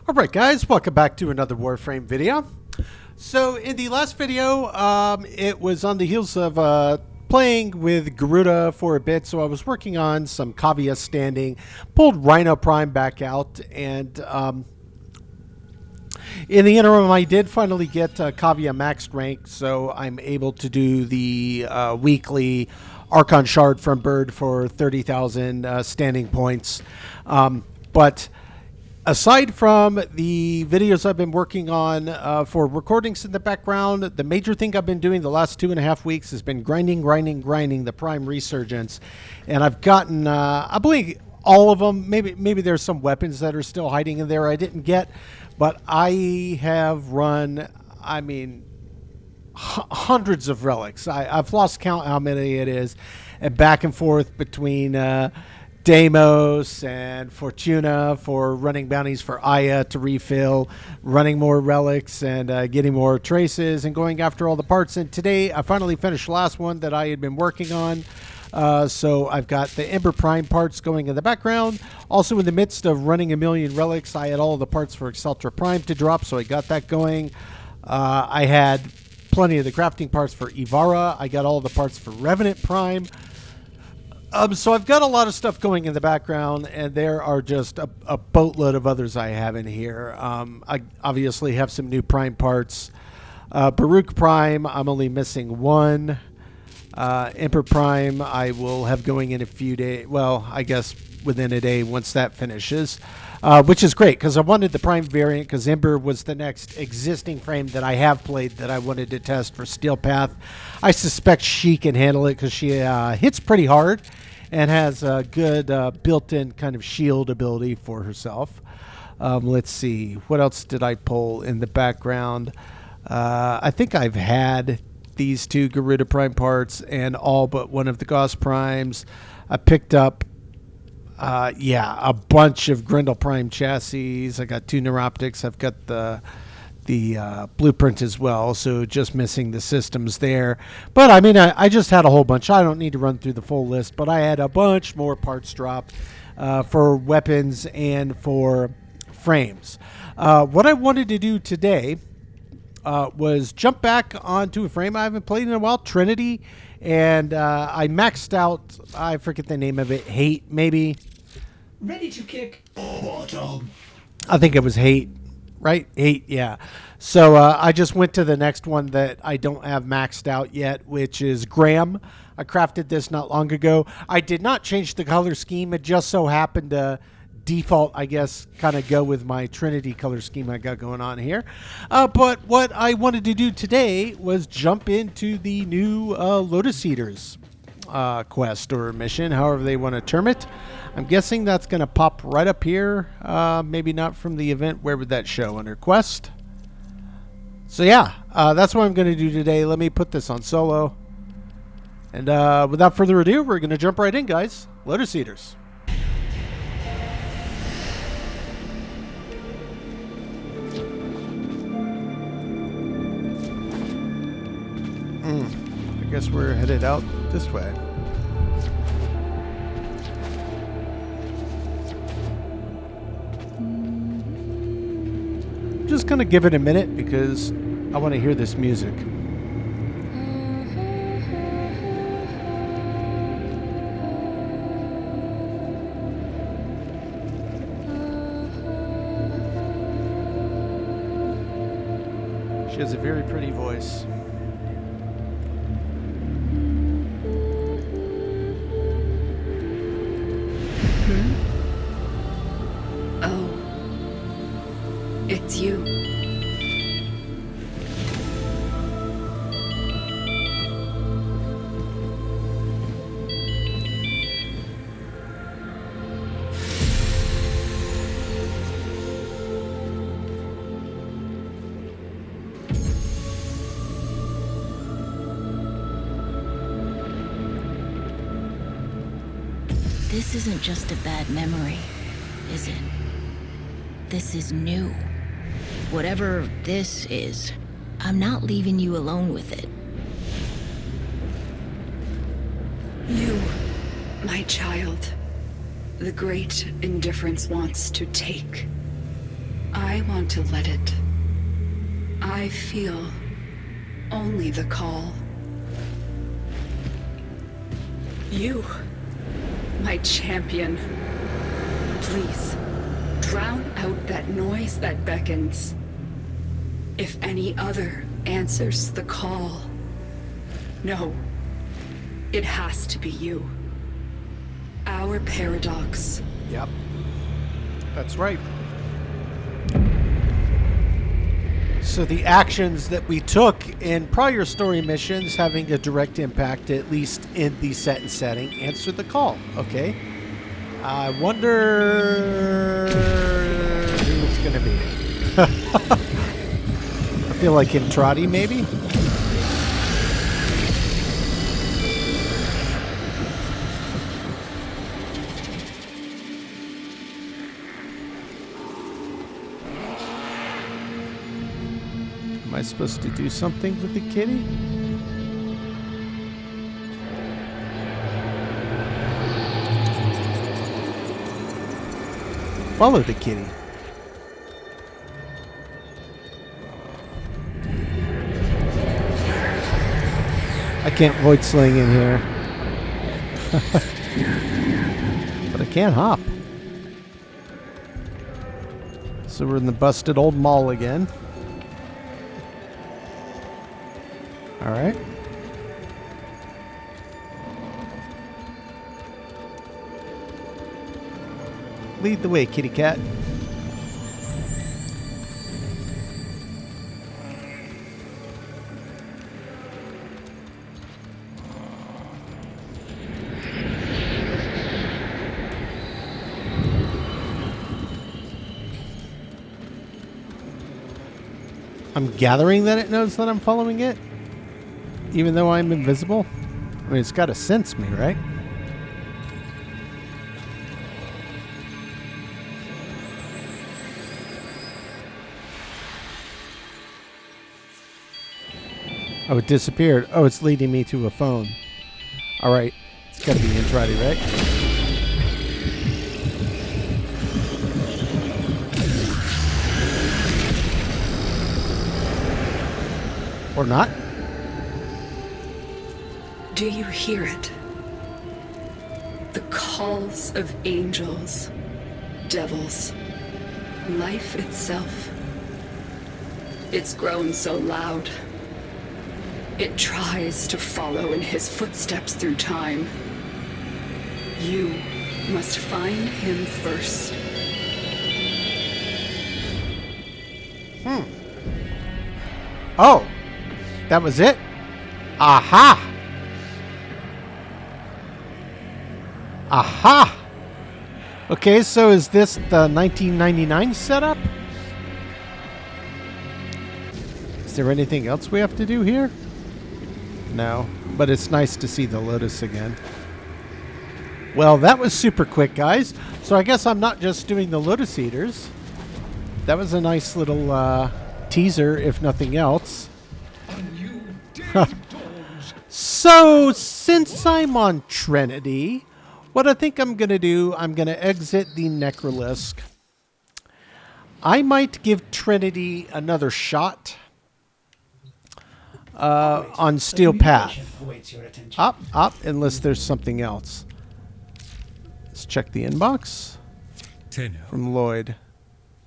Alright guys, welcome back to another Warframe video. So in the last video, it was on the heels of playing with Garuda for a bit, so I was working on some Kavya standing, pulled Rhino Prime back out, and in the interim I did finally get Kavya maxed rank, so I'm able to do the weekly Archon Shard from Bird for 30,000 standing points. But aside from the videos I've been working on for recordings in the background, the major thing I've been doing the last 2.5 weeks has been grinding the Prime Resurgence. And I've gotten, I believe, all of them. Maybe there's some weapons that are still hiding in there I didn't get. But I have run, I mean, hundreds of relics. I've lost count how many it is. And back and forth between Deimos and Fortuna for running bounties for Aya to refill, running more relics and getting more traces and going after all the parts. And today I finally finished the last one that I had been working on. So I've got the Ember Prime parts going in the background. Also in the midst of running 1,000,000 relics, I had all the parts for Exceltra Prime to drop, so I got that going. I had plenty of the crafting parts for Ivara. I got all the parts for Revenant Prime. So I've got a lot of stuff going in the background, and there are just a boatload of others I have in here. I obviously have some new Prime parts. Baruch Prime, I'm only missing one. Emperor Prime, I will have going in a few days. Well, I guess within a day once that finishes, which is great because I wanted the Prime variant because Ember was the next existing frame that I have played that I wanted to test for Steel Path. I suspect she can handle it because she hits pretty hard and has a good built-in kind of shield ability for herself. Let's see. What else did I pull in the background? I think I've had these two Garuda Prime parts and all but one of the Gauss Primes. I picked up, a bunch of Grendel Prime chassis. I got 2 Neuroptics. I've got the blueprint as well, so just missing the systems there. But I mean, I just had a whole bunch. I don't need to run through the full list, but I had a bunch more parts dropped for weapons and for frames. What I wanted to do today was jump back onto a frame I haven't played in a while, Trinity, and I maxed out, I forget the name of it, Hate, maybe? Ready to kick bottom. I think it was Hate. Right? 8, yeah. So I just went to the next one that I don't have maxed out yet, which is Graham. I crafted this not long ago. I did not change the color scheme. It just so happened to default, I guess, kind of go with my Trinity color scheme I got going on here. But what I wanted to do today was jump into the new Lotus Eaters quest or mission, however they want to term it. I'm guessing that's going to pop right up here. Maybe not from the event. Where would that show? Under quest? So yeah, that's what I'm going to do today. Let me put this on solo. And without further ado, we're going to jump right in, guys. Lotus Eaters. I guess we're headed out this way. Just gonna give it a minute because I want to hear this music. She has a very pretty voice. It's you. This isn't just a bad memory, is it? This is new. Whatever this is, I'm not leaving you alone with it. You, my child, the great indifference wants to take. I want to let it. I feel only the call. You, my champion. Please, drown out that noise that beckons. If any other answers the call. No, it has to be you. Our paradox. Yep. That's right. So the actions that we took in prior story missions having a direct impact, at least in the set and setting, answer the call. Okay. I wonder who it's going to be. I feel like Intrati, maybe? Am I supposed to do something with the kitty? Follow the kitty. I can't void sling in here. But I can hop. So we're in the busted old mall again. Alright. Lead the way, kitty cat. I'm gathering that it knows that I'm following it, even though I'm invisible. I mean, it's got to sense me, right? Oh, it disappeared. Oh, it's leading me to a phone. All right. It's got to be Intrati, right? Or not? Do you hear it? The calls of angels, devils, life itself. It's grown so loud. It tries to follow in his footsteps through time. You must find him first. Oh, that was it? Aha! Aha! Okay, so is this the 1999 setup? Is there anything else we have to do here? No, but it's nice to see the Lotus again. Well, that was super quick, guys. So I guess I'm not just doing the Lotus Eaters. That was a nice little teaser, if nothing else. So, since I'm on Trinity, what I think I'm going to do, I'm going to exit the Necrolisk. I might give Trinity another shot on Steel Path. Up, unless there's something else. Let's check the inbox. Tenno. From Lloyd.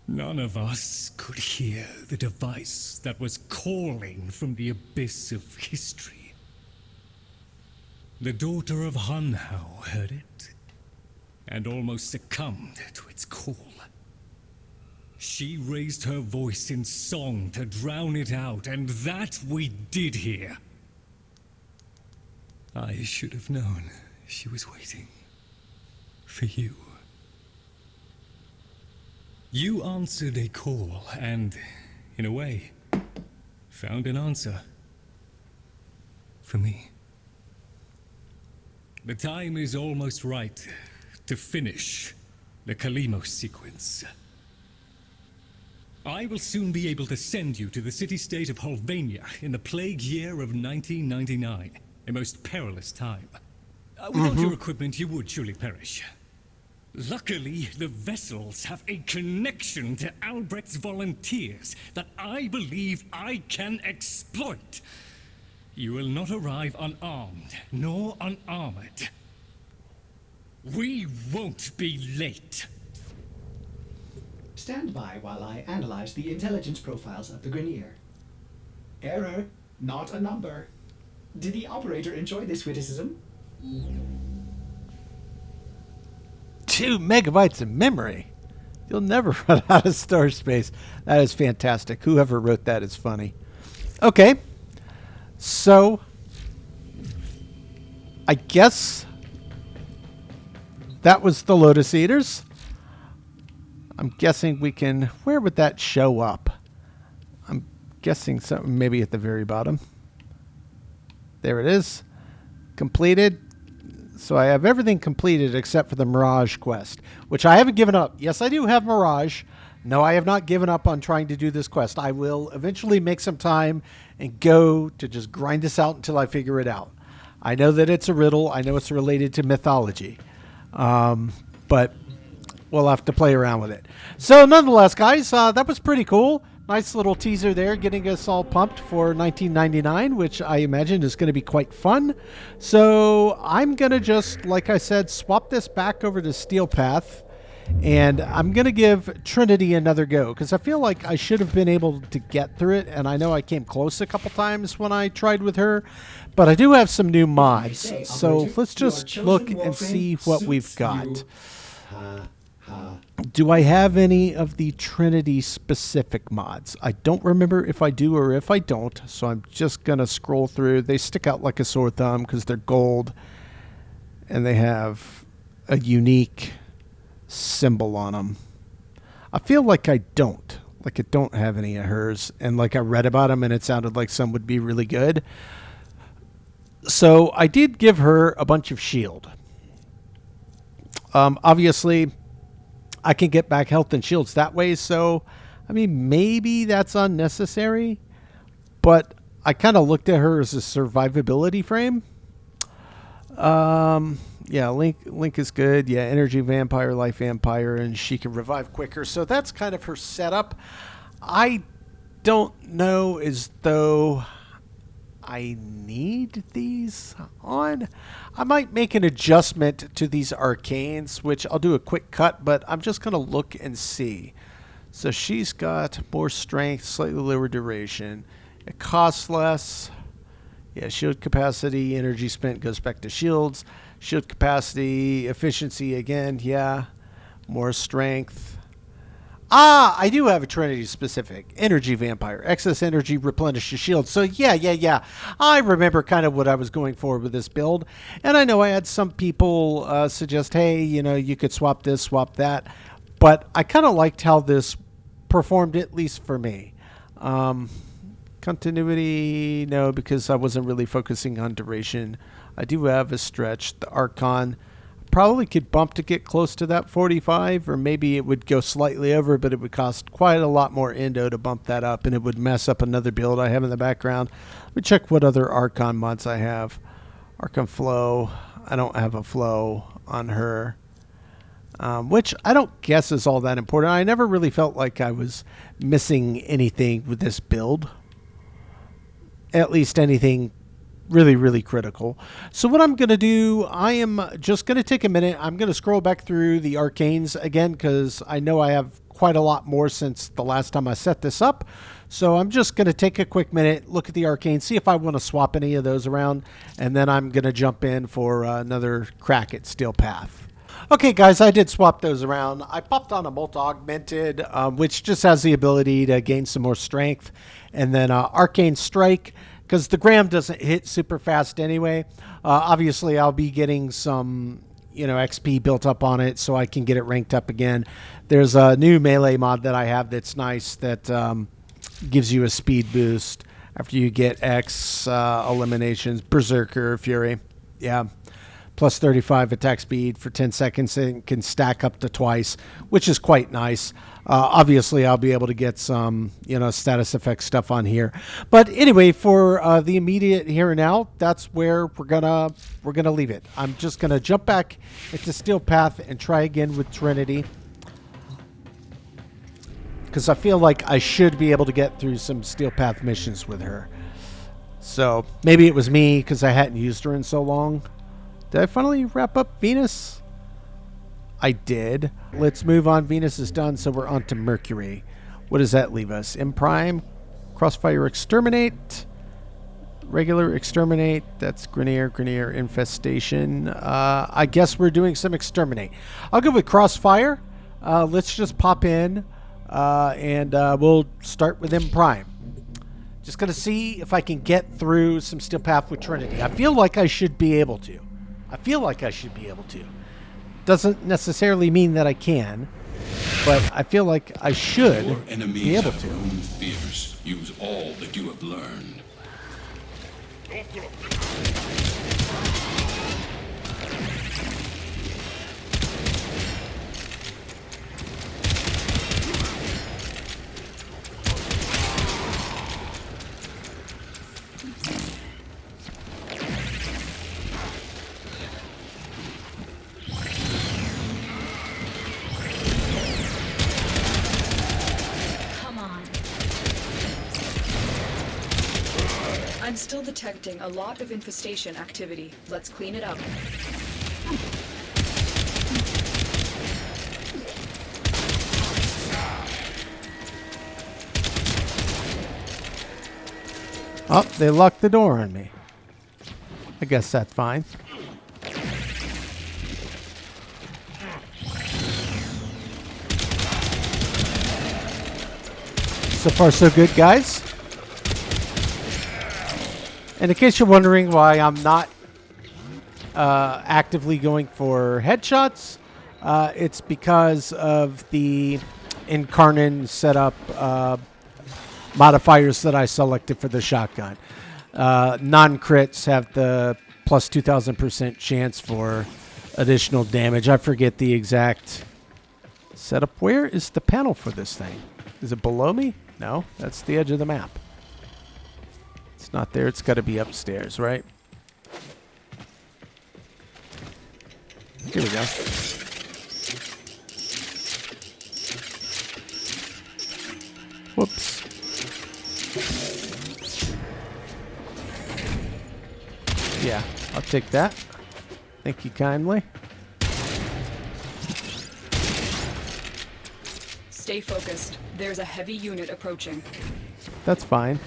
None of us could hear the device that was calling from the abyss of history. The daughter of Hunhao heard it, and almost succumbed to its call. She raised her voice in song to drown it out, and that we did hear. I should have known she was waiting for you. You answered a call and, in a way, found an answer for me. The time is almost right to finish the Kalimos sequence. I will soon be able to send you to the city-state of Holvania in the plague year of 1999, a most perilous time. Without your equipment, you would surely perish. Luckily, the vessels have a connection to Albrecht's volunteers that I believe I can exploit. You will not arrive unarmed, nor unarmored. We won't be late. Stand by while I analyze the intelligence profiles of the Grineer. Error, not a number. Did the operator enjoy this witticism? 2 megabytes of memory. You'll never run out of storage space. That is fantastic. Whoever wrote that is funny. Okay. So, I guess that was the Lotus Eaters. I'm guessing we can... Where would that show up? I'm guessing something maybe at the very bottom. There it is. Completed. So I have everything completed except for the Mirage quest, which I haven't given up. Yes, I do have Mirage. No, I have not given up on trying to do this quest. I will eventually make some time and go to just grind this out until I figure it out. I know that it's a riddle. I know it's related to mythology. But we'll have to play around with it. So nonetheless, guys, that was pretty cool. Nice little teaser there, getting us all pumped for 1999, which I imagine is going to be quite fun. So I'm going to just, like I said, swap this back over to Steel Path, and I'm going to give Trinity another go, because I feel like I should have been able to get through it, and I know I came close a couple times when I tried with her, but I do have some new mods. So let's just look and see what we've got. Do I have any of the Trinity specific mods? I don't remember if I do or if I don't, so I'm just going to scroll through. They stick out like a sore thumb because they're gold, and they have a unique symbol on them. I feel like I don't. Like I don't have any of hers, and like I read about them and it sounded like some would be really good. So I did give her a bunch of shield. Obviously, I can get back health and shields that way, so, I mean, maybe that's unnecessary, but I kind of looked at her as a survivability frame. Yeah, Link is good. Yeah, energy vampire, life vampire, and she can revive quicker, so that's kind of her setup. I don't know as though I need these on. I might make an adjustment to these arcanes, which I'll do a quick cut, but I'm just going to look and see. So she's got more strength, slightly lower duration. It costs less. Yeah, shield capacity, energy spent goes back to shields. Shield capacity, efficiency again, yeah. More strength. I do have a Trinity specific. Energy vampire. Excess energy replenishes shield. So yeah. I remember kind of what I was going for with this build. And I know I had some people suggest, hey, you know, you could swap this, swap that. But I kind of liked how this performed, at least for me. Continuity, no, because I wasn't really focusing on duration. I do have a stretch. The Archon probably could bump to get close to that 45, or maybe it would go slightly over, but it would cost quite a lot more endo to bump that up, and it would mess up another build I have in the background. Let me check what other Archon mods I have. Archon Flow. I don't have a flow on her, which I don't guess is all that important. I never really felt like I was missing anything with this build. At least anything really critical. So what I'm going to do, I am just going to take a minute. I'm going to scroll back through the arcanes again, because I know I have quite a lot more since the last time I set this up. So I'm just going to take a quick minute, look at the arcanes, see if I want to swap any of those around, and then I'm going to jump in for another crack at Steel Path. Okay, guys, I did swap those around. I popped on a Molt-Augmented, which just has the ability to gain some more strength, and then Arcane Strike, because the Graham doesn't hit super fast anyway. Obviously, I'll be getting some, XP built up on it so I can get it ranked up again. There's a new melee mod that I have that's nice that gives you a speed boost after you get X eliminations. Berserker Fury. Yeah. plus 35 attack speed for 10 seconds and can stack up to twice, which is quite nice. Obviously, I'll be able to get some, status effect stuff on here. But anyway, for the immediate here and now, that's where we're gonna leave it. I'm just gonna jump back into Steel Path and try again with Trinity, because I feel like I should be able to get through some Steel Path missions with her. So maybe it was me because I hadn't used her in so long. Did I finally wrap up Venus? I did. Let's move on. Venus is done, so we're on to Mercury. What does that leave us? M Prime, Crossfire Exterminate, regular Exterminate. That's Grineer Infestation. I guess we're doing some Exterminate. I'll go with Crossfire. Let's just pop in and we'll start with M Prime. Just going to see if I can get through some Steel Path with Trinity. I feel like I should be able to. Doesn't necessarily mean that I can, but I feel like I should Your enemies be able have to. grown fierce. Use all that you have learned. I'm still detecting a lot of infestation activity. Let's clean it up. Oh, they locked the door on me. I guess that's fine. So far, so good, guys. And in case you're wondering why I'm not actively going for headshots, it's because of the Incarnon setup modifiers that I selected for the shotgun. Non-crits have the plus 2,000% chance for additional damage. I forget the exact setup. Where is the panel for this thing? Is it below me? No, that's the edge of the map. It's not there. It's got to be upstairs, right? Here we go. Whoops. Yeah, I'll take that. Thank you kindly. Stay focused. There's a heavy unit approaching. That's fine.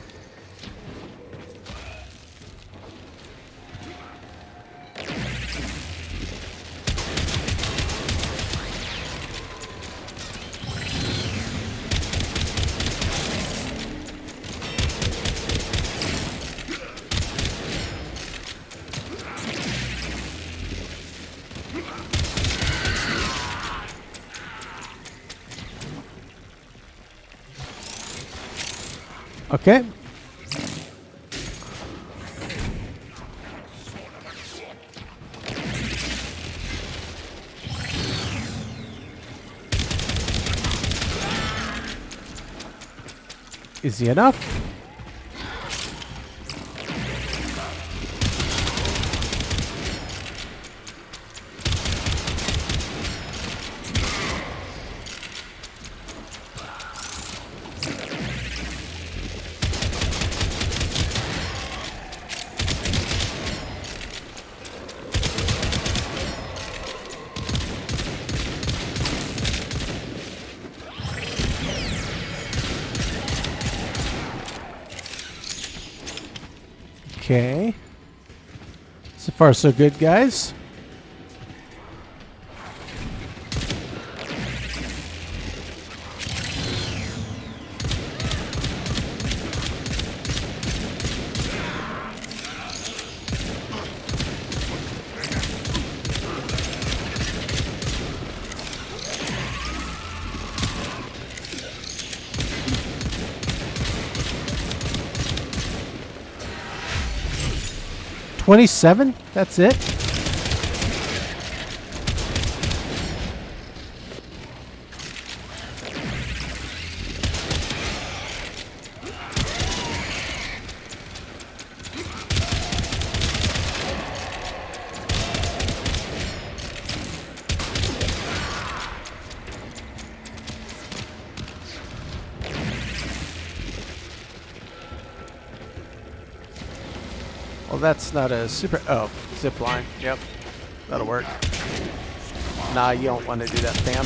Okay. Easy enough. Okay. So far, so good, guys. $27? That's it? Well, that's not a super... Oh, zip line. Yep. That'll work. Nah, you don't want to do that, fam.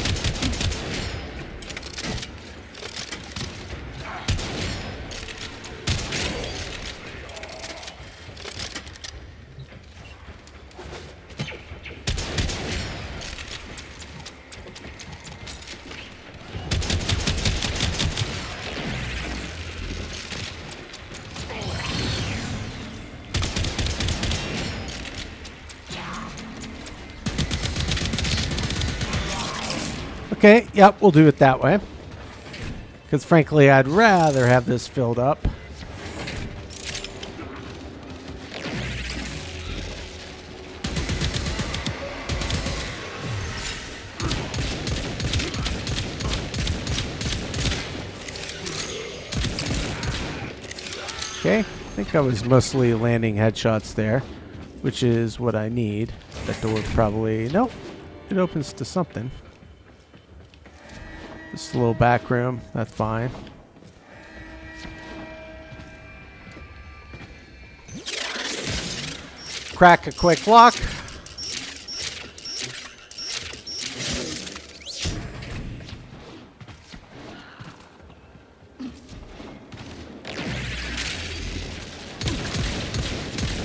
Okay, yep, we'll do it that way. Because frankly, I'd rather have this filled up. Okay, I think I was mostly landing headshots there, which is what I need. That door probably... Nope, it opens to something. Just a little back room, that's fine. Crack a quick lock.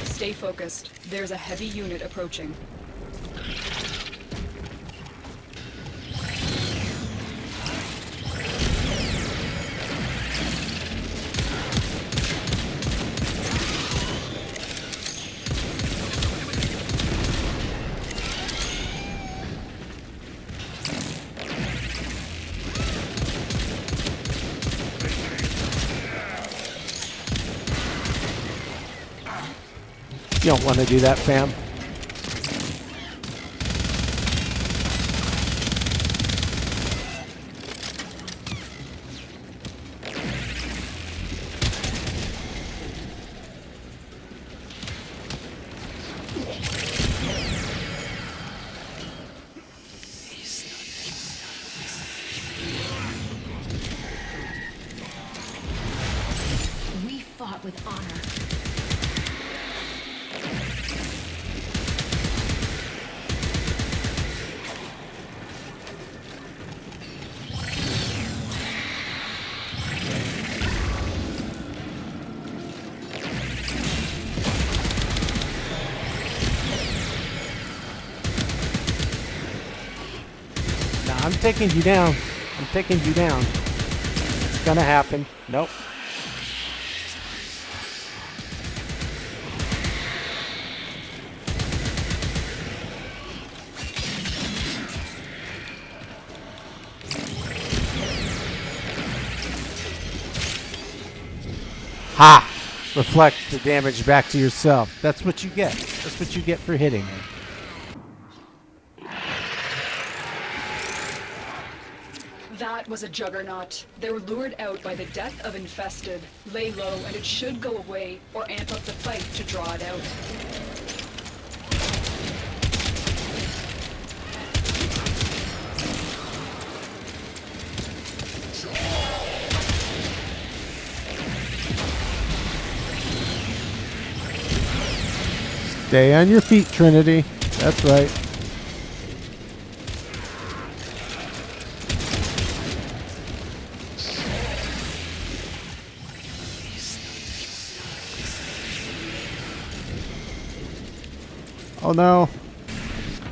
Stay focused. There's a heavy unit approaching. You don't want to do that, fam. We fought with honor. I'm taking you down. I'm taking you down. It's gonna happen. Nope. Ha! Reflect the damage back to yourself. That's what you get. That's what you get for hitting me. That was a juggernaut. They were lured out by the death of infested. Lay low and it should go away, or amp up the fight to draw it out. Stay on your feet, Trinity. That's right. Oh no.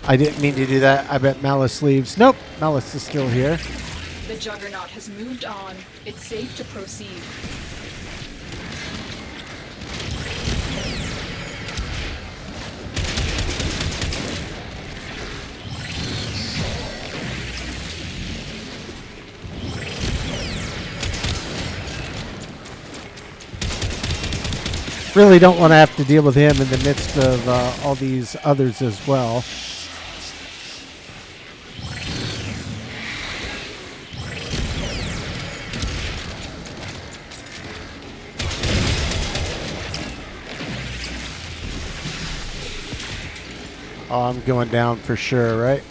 I didn't mean to do that. I bet Malice leaves. Nope. Malice is still here. The juggernaut has moved on. It's safe to proceed. Really don't want to have to deal with him in the midst of all these others as well. Oh, I'm going down for sure, right?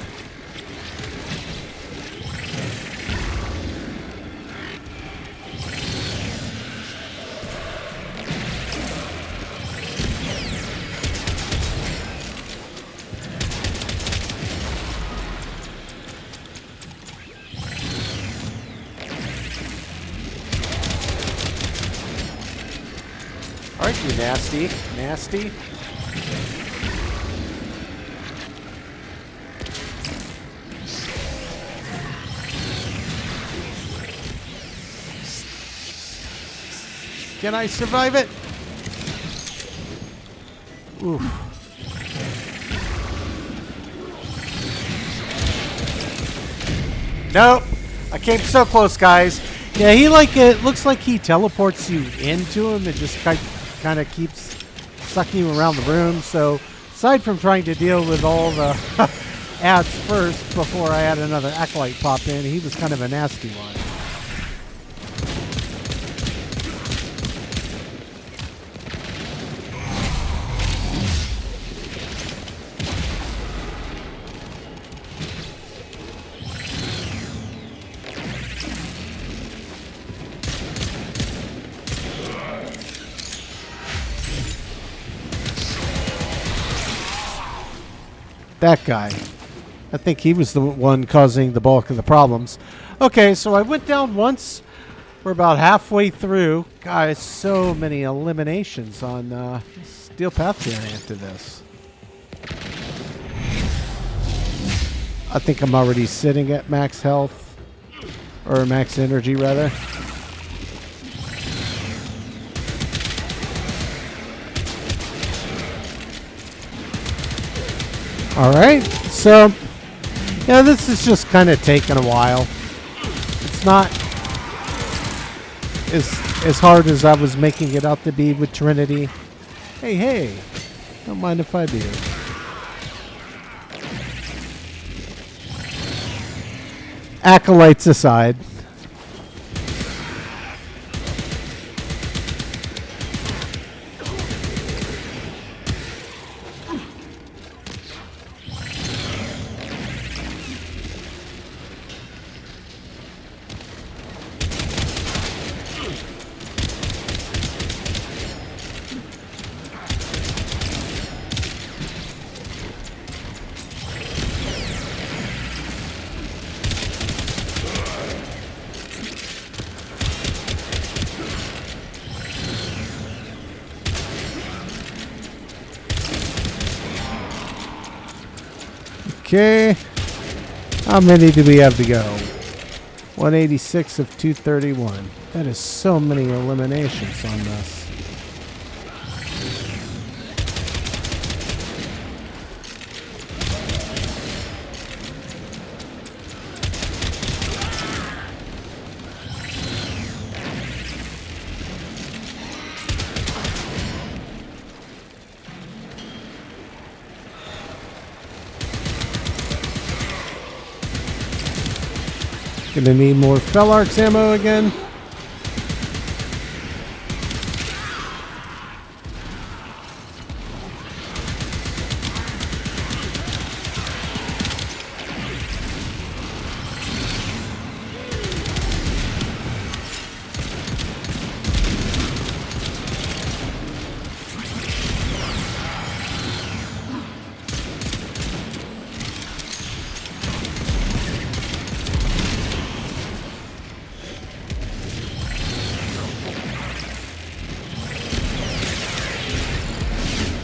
You nasty. Nasty. Can I survive it? Oof. Nope. I came so close, guys. Yeah, it looks like he teleports you into him and just kind of keeps sucking you around the room. So, aside from trying to deal with all the ads first before I had another acolyte pop in, he was kind of a nasty one. That guy. I think he was the one causing the bulk of the problems. Okay, so I went down once. We're about halfway through. Guys, so many eliminations on Steel Pantheon after this. I think I'm already sitting at max health. Or max energy, rather. Alright, so, yeah, this is just kind of taking a while. It's not as hard as I was making it out to be with Trinity. Hey, don't mind if I do. Acolytes aside. Okay, how many do we have to go? 186 of 231. That is so many eliminations on this. Gonna need more Fellark's ammo again.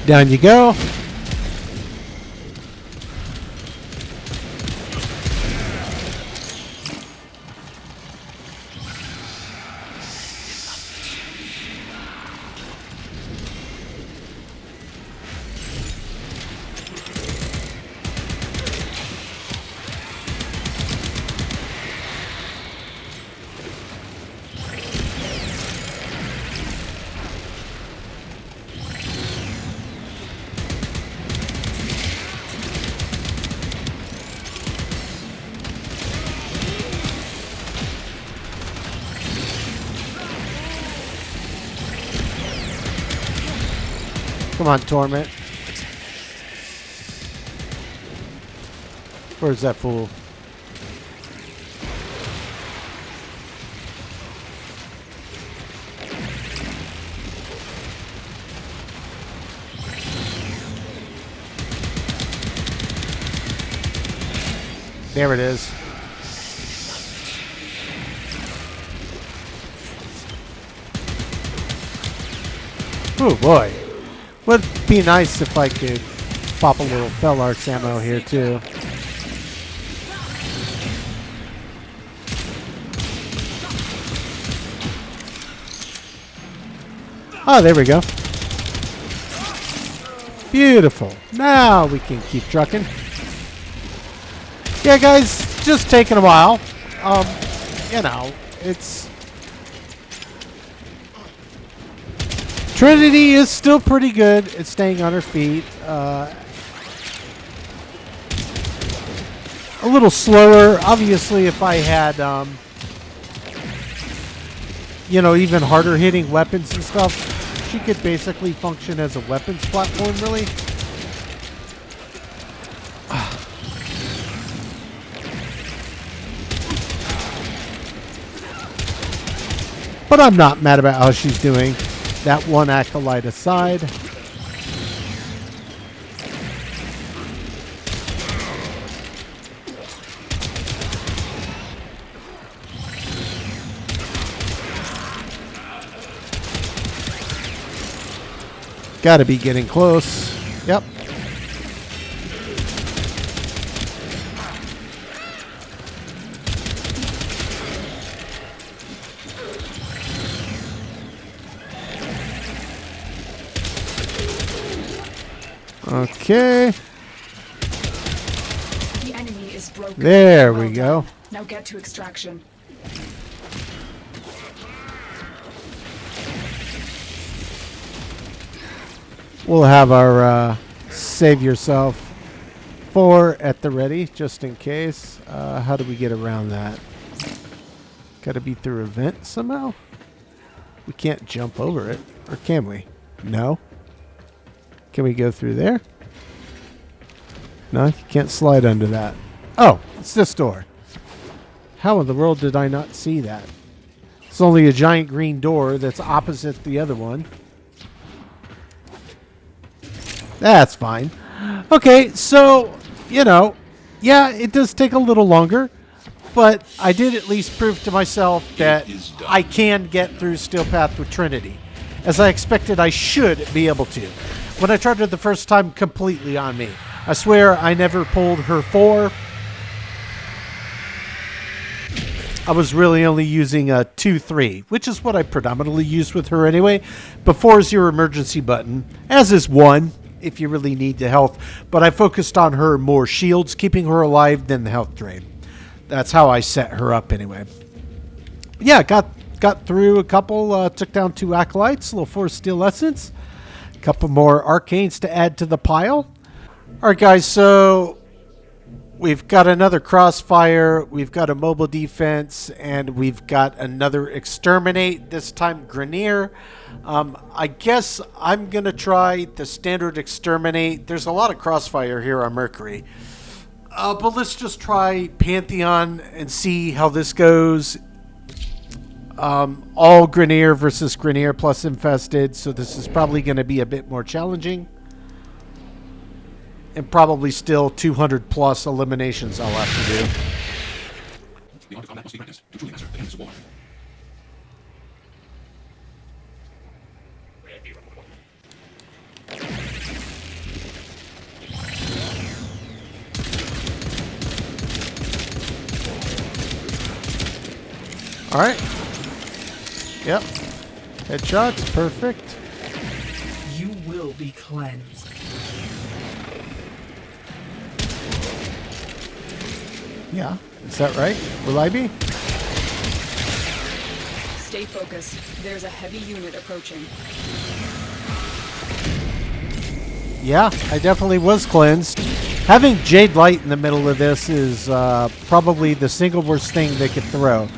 Down you go. Come on, Torment. Where's that fool? There it is. Oh boy. Would be nice if I could pop a little Fel Arts ammo here too. Oh, there we go. Beautiful. Now we can keep trucking. Yeah, guys, just taking a while. You know, it's... Trinity is still pretty good at staying on her feet. A little slower. Obviously, if I had, you know, even harder hitting weapons and stuff, she could basically function as a weapons platform, really. But I'm not mad about how she's doing. That one acolyte aside. Gotta be getting close. Yep. Okay. The enemy is broken. There Well we go. done. Now get to extraction. We'll have our save yourself 4 at the ready, just in case. How do we get around that? Gotta be through a vent somehow? We can't jump over it. Or can we? No. Can we go through there? No, you can't slide under that. Oh, it's this door. How in the world did I not see that? It's only a giant green door that's opposite the other one. That's fine. Okay, so, you know, yeah, it does take a little longer, but I did at least prove to myself that I can get through Steel Path with Trinity, as I expected I should be able to. When I tried it the first time, completely on me. I swear I never pulled her 4. I was really only using a 2-3, which is what I predominantly use with her anyway. But 4 is your emergency button, as is 1 if you really need the health. But I focused on her more shields, keeping her alive, than the health drain. That's how I set her up anyway. Yeah, got through a couple, took down 2 acolytes, a little 4 steel essence, a couple more arcanes to add to the pile. All right, guys, so we've got another crossfire, we've got a mobile defense, and we've got another exterminate, this time Grenier. I guess I'm going to try the standard exterminate. There's a lot of crossfire here on Mercury. But let's just try Pantheon and see how this goes. All Grenier versus Grenier plus infested, so this is probably going to be a bit more challenging. And probably still 200 plus eliminations I'll have to do. The art of combat must be practiced to truly master the endless war. All right. Yep. Headshots, perfect. You will be cleansed. Yeah, is that right? Will I be? Stay focused. There's a heavy unit approaching. Yeah, I definitely was cleansed. Having Jade Light in the middle of this is probably the single worst thing they could throw.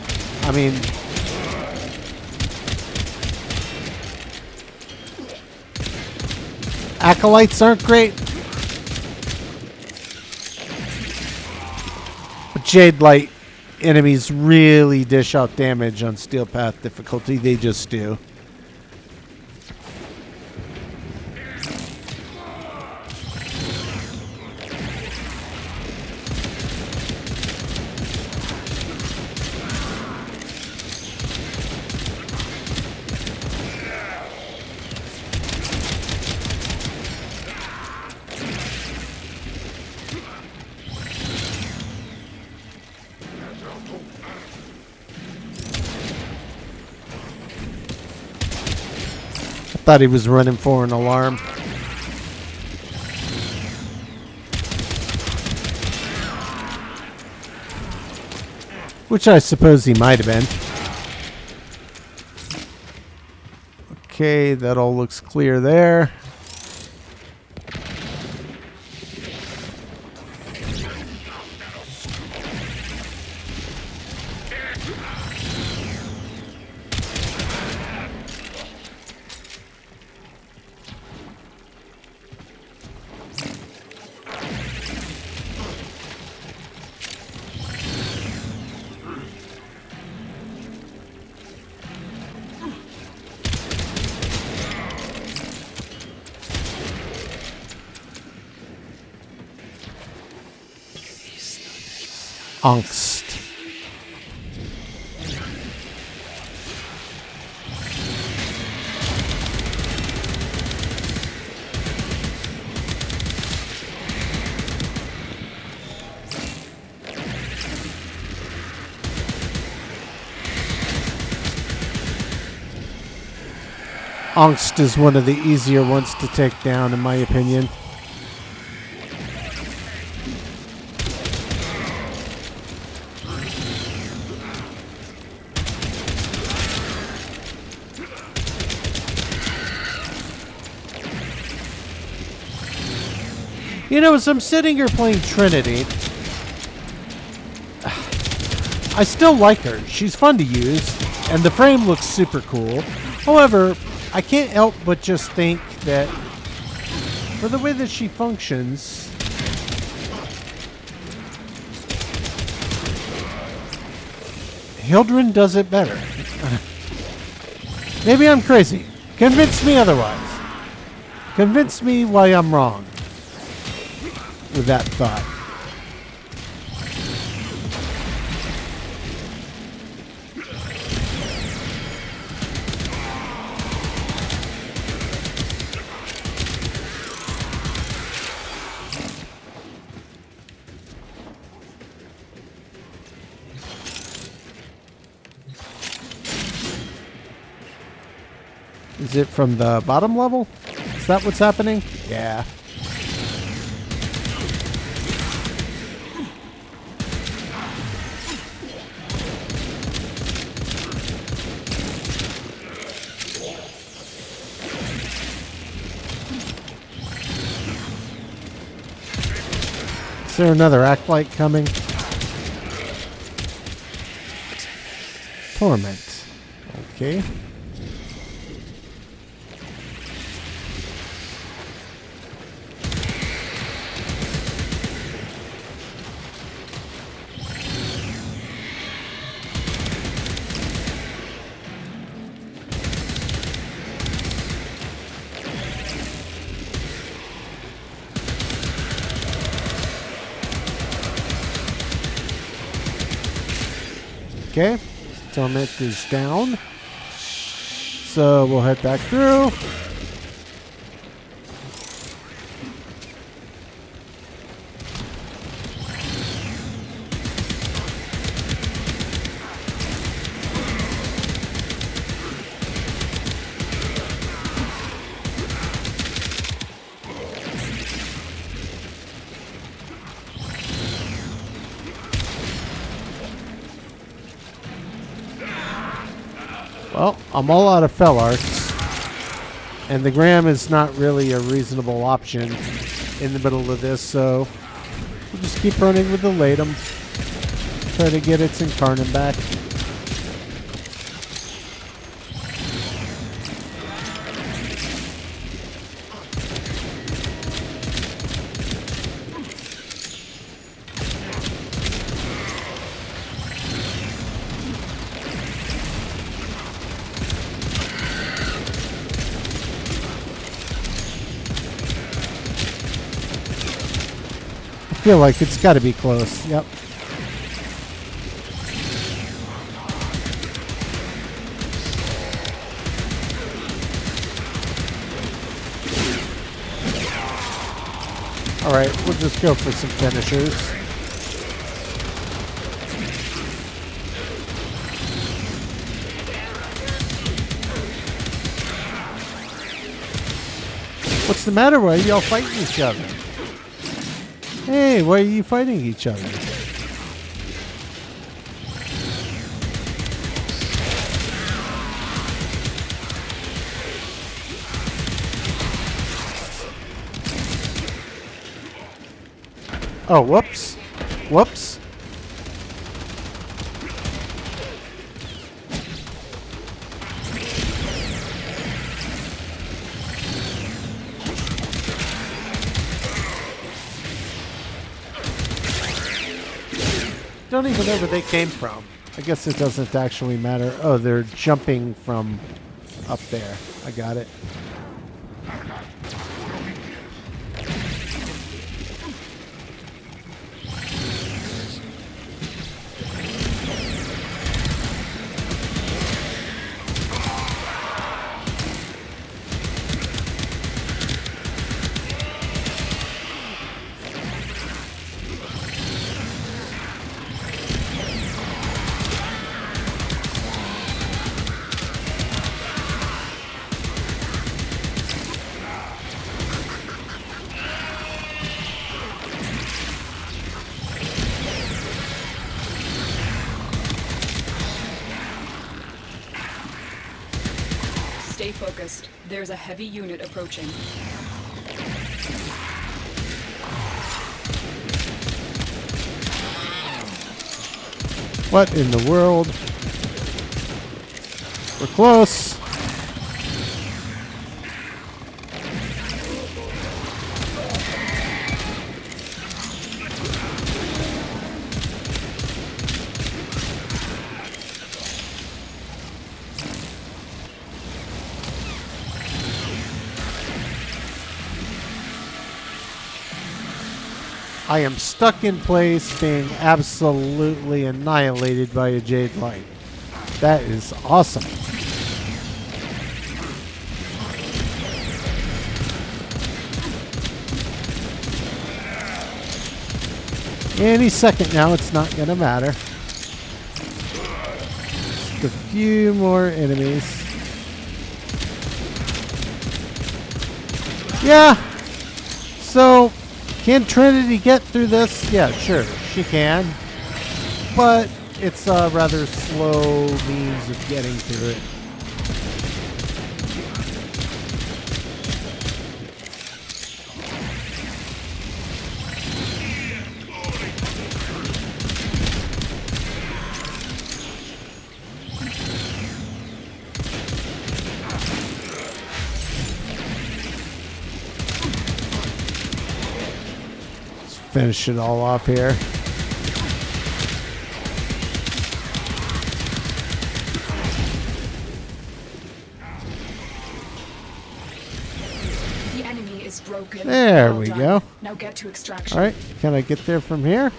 I mean, acolytes aren't great, but Jade Light enemies really dish out damage on Steel Path difficulty. They just do. Thought he was running for an alarm. Which I suppose he might have been. Okay, that all looks clear there. Angst. Angst is one of the easier ones to take down, in my opinion. You know, as I'm sitting here playing Trinity, I still like her. She's fun to use, and the frame looks super cool. However, I can't help but just think that for the way that she functions, Hildren does it better. Maybe I'm crazy. Convince me otherwise. Convince me why I'm wrong with that thought. Is it from the bottom level? Is that what's happening? Yeah. Is there another Acolyte coming? Torment. Okay. Okay, Torment is down. So we'll head back through. Well, I'm all out of fell arts, and the Gram is not really a reasonable option in the middle of this, so we'll just keep running with the Latum. Try to get its Incarnate back. I feel like it's got to be close. Yep. All right, we'll just go for some finishers. What's the matter? Why are y'all fighting each other? Hey, why are you fighting each other? Oh, whoops. Whoops. Don't even know where they came from. I guess it doesn't actually matter. Oh, they're jumping from up there. I got it. Stay focused. There's a heavy unit approaching. What in the world? We're close. I am stuck in place, being absolutely annihilated by a Jade Light. That is awesome. Any second now, it's not going to matter. Just a few more enemies. Yeah. So, can Trinity get through this? Yeah, sure, she can. But it's a rather slow means of getting through it. Finish it all off here. The enemy is broken. There Well we done. go. Now get to extraction. All right, can I get there from here?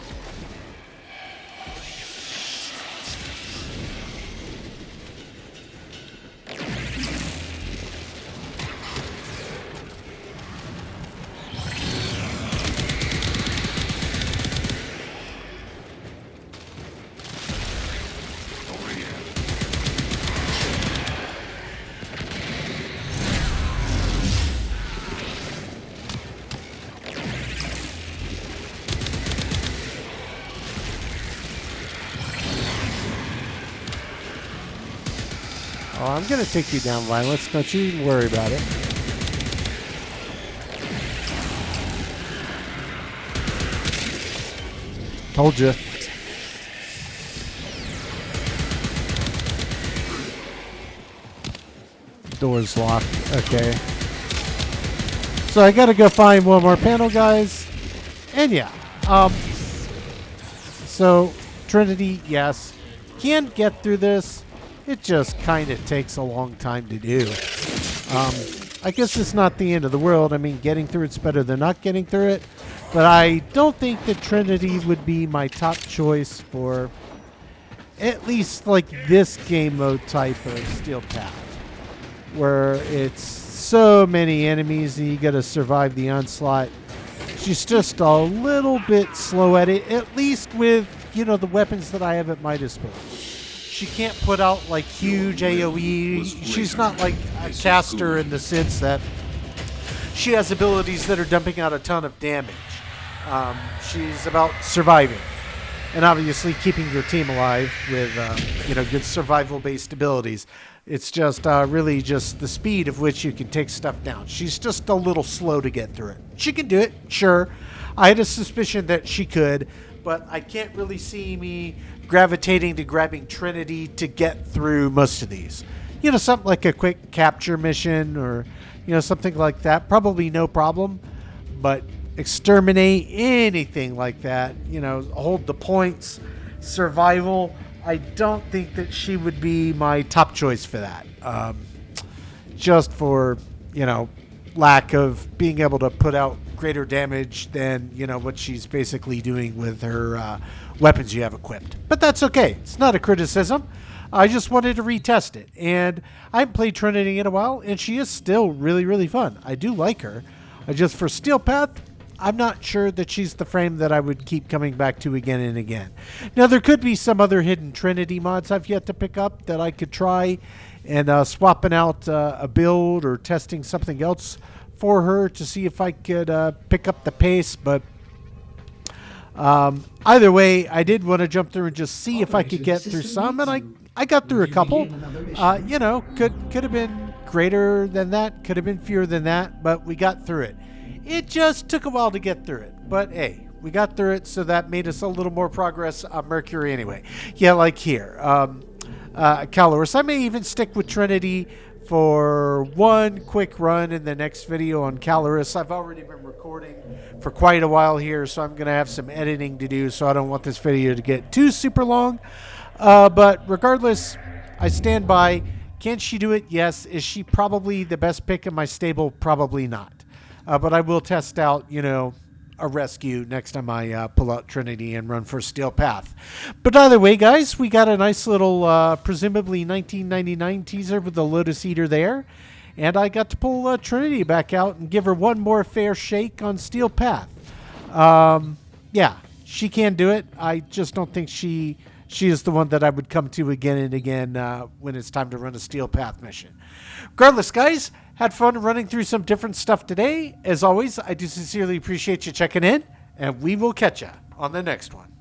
Oh, I'm going to take you down, Violence. Don't you even worry about it. Told you. Door's locked. Okay. So I got to go find one more panel, guys. And yeah. So Trinity, yes, can get through this. It just kind of takes a long time to do. I guess it's not the end of the world. I mean, getting through it's better than not getting through it. But I don't think that Trinity would be my top choice for at least like this game mode type of Steel Path, where it's so many enemies and you got to survive the onslaught. She's just a little bit slow at it, at least with, you know, the weapons that I have at my disposal. She can't put out like huge AoE. She's not like a caster in the sense that she has abilities that are dumping out a ton of damage. She's about surviving. And obviously keeping your team alive with, good survival-based abilities. It's just really just the speed of which you can take stuff down. She's just a little slow to get through it. She can do it, sure. I had a suspicion that she could, but I can't really see me gravitating to grabbing Trinity to get through most of these. Something like a quick capture mission or, something like that. Probably no problem, but exterminate, anything like that, hold the points, survival, I don't think that she would be my top choice for that. Just for, lack of being able to put out greater damage than, what she's basically doing with her weapons you have equipped. But that's okay. It's not a criticism. I just wanted to retest it. And I haven't played Trinity in a while, and she is still really, really fun. I do like her. Just for Steel Path, I'm not sure that she's the frame that I would keep coming back to again and again. Now, there could be some other hidden Trinity mods I've yet to pick up that I could try, and swapping out a build or testing something else for her to see if I could pick up the pace. But either way, I did want to jump through and just see if I could get through some, and I got through a couple. Could have been greater than that, could have been fewer than that, but we got through it. It just took a while to get through it, but hey, we got through it, so that made us a little more progress on Mercury anyway. Yeah, like here, Calorus. I may even stick with Trinity for one quick run in the next video on Calorus. I've already been recording for quite a while here, so I'm going to have some editing to do, so I don't want this video to get too super long. But regardless, I stand by. Can she do it? Yes. Is she probably the best pick in my stable? Probably not. But I will test out, a rescue next time I pull out Trinity and run for Steel Path. But either way, guys, we got a nice little, presumably 1999 teaser with the Lotus Eater there. And I got to pull Trinity back out and give her one more fair shake on Steel Path. Yeah, she can do it. I just don't think she is the one that I would come to again and again when it's time to run a Steel Path mission. Regardless, guys, had fun running through some different stuff today. As always, I do sincerely appreciate you checking in, and we will catch you on the next one.